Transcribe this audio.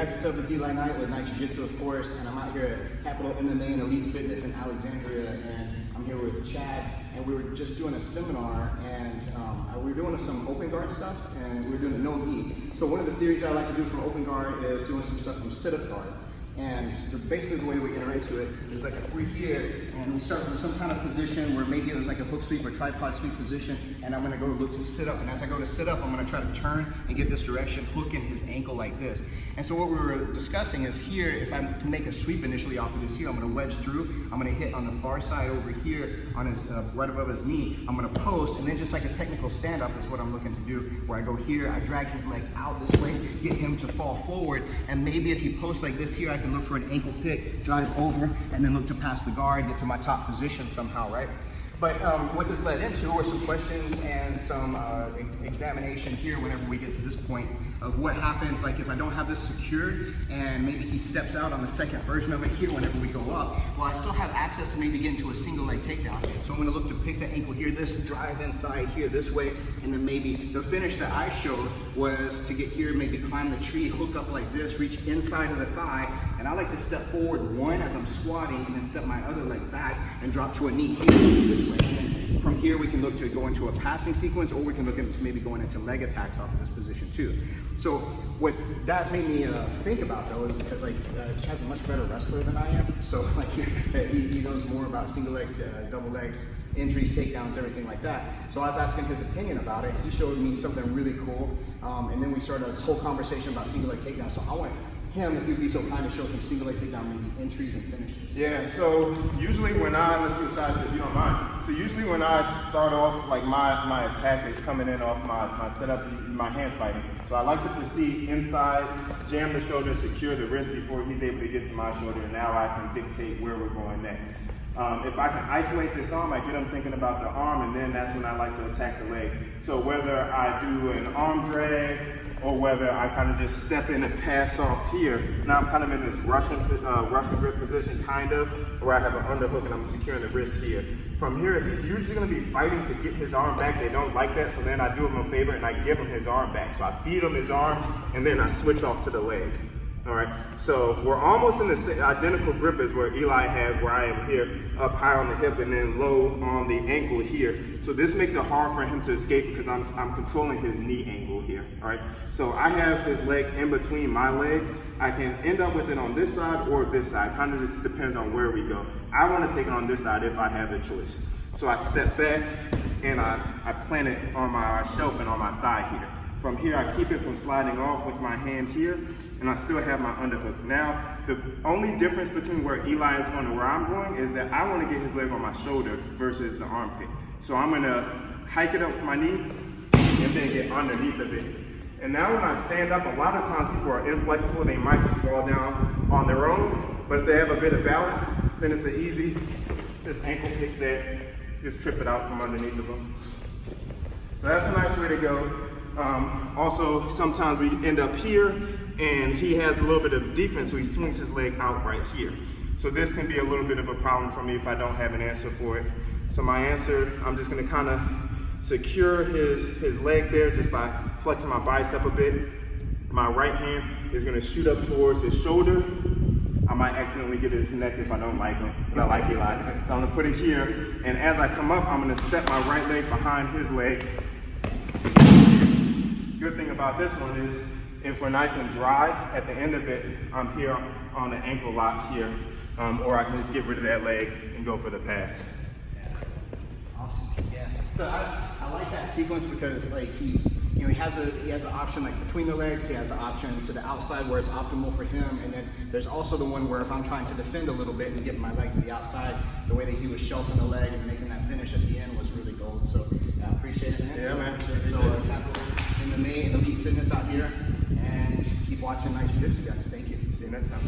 guys, what's up? It's Eli Knight with Knight Jiu-Jitsu, of course, and I'm out here at Capital MMA and Elite Fitness in Alexandria, and I'm here with Chad, and we were just doing a seminar, and we were doing some open guard stuff, and we were doing a no-gi. So one of the series I like to do from open guard is doing some stuff from sit-up guard. And basically the way we enter into it is like if we're here and we start from some kind of position where maybe it was like a hook sweep or tripod sweep position, and I'm gonna go look to sit up. And as I go to sit up, I'm gonna try to turn and get this direction, hooking his ankle like this. And so what we were discussing is here, if I can make a sweep initially off of this here, I'm gonna wedge through, I'm gonna hit on the far side over here on his, right above his knee, I'm gonna post, and then just like a technical stand up is what I'm looking to do, where I go here, I drag his leg out this way, get him to fall forward, and maybe if he posts like this here, I can look for an ankle pick, drive over, and then look to pass the guard, get to my top position somehow, right? But what this led into were some questions and some examination here whenever we get to this point of what happens, like if I don't have this secured and maybe he steps out on the second version of it here whenever we go up, well, I still have access to maybe get into a single leg takedown. So I'm gonna look to pick the ankle here, this drive inside here this way, and then maybe the finish that I showed was to get here, maybe climb the tree, hook up like this, reach inside of the thigh, and I like to step forward one as I'm squatting and then step my other leg back and drop to a knee here this way. And then from here we can look to go into a passing sequence, or we can look into maybe going into leg attacks off of this position too. So what that made me think about though is because like Chad's a much better wrestler than I am. So like he knows more about single legs, double legs, entries, takedowns, everything like that. So I was asking his opinion about it. He showed me something really cool. And then we started this whole conversation about single leg takedowns. So I want him, if you'd be so kind, to show some single leg takedown, maybe entries and finishes. Yeah, so usually when let's switch sides if you don't mind. So usually when I start off, like my attack is coming in off my setup, my hand fighting. So I like to proceed inside, jam the shoulder, secure the wrist before he's able to get to my shoulder, and now I can dictate where we're going next. If I can isolate this arm, I get him thinking about the arm, and then that's when I like to attack the leg. So whether I do an arm drag, or whether I kind of just step in and pass off here, now I'm kind of in this Russian grip position, kind of, where I have an underhook and I'm securing the wrist here. From here, he's usually going to be fighting to get his arm back. They don't like that, so then I do him a favor and I give him his arm back. So I feed him his arm, and then I switch off to the leg. All right, so we're almost in the identical grip as where Eli has, where I am here, up high on the hip and then low on the ankle here. So this makes it hard for him to escape because I'm controlling his knee angle here, all right? So I have his leg in between my legs. I can end up with it on this side or this side, kind of just depends on where we go. I want to take it on this side if I have the choice. So I step back and I plant it on my shelf and on my thigh here. From here, I keep it from sliding off with my hand here, and I still have my underhook. Now, the only difference between where Eli is going and where I'm going is that I want to get his leg on my shoulder versus the armpit. So I'm going to hike it up with my knee and then get underneath of it. And now when I stand up, a lot of times people are inflexible. They might just fall down on their own, but if they have a bit of balance, then it's an easy, this ankle pick that just trip it out from underneath of them. So that's a nice way to go. Also, sometimes we end up here and he has a little bit of defense, so he swings his leg out right here. So this can be a little bit of a problem for me if I don't have an answer for it. So my answer, I'm just gonna kind of secure his leg there just by flexing my bicep a bit. My right hand is gonna shoot up towards his shoulder. I might accidentally get his neck if I don't like him, but I like Eli. So I'm gonna put it here, and as I come up, I'm gonna step my right leg behind his leg. Good thing about this one is, if we're nice and dry, at the end of it, I'm here on the ankle lock here, or I can just get rid of that leg and go for the pass. Yeah. Awesome. Yeah. So I like that sequence because like he has an option like between the legs. He has an option to the outside where it's optimal for him, and then there's also the one where if I'm trying to defend a little bit and get my leg to the outside, the way that he was shelving the leg and making that finish at the end was really gold. So I appreciate it, man. Yeah, man. So Capital MMA and Elite Fitness out here, and keep watching Knight Jiu-Jitsu, guys. Thank you. See you next time.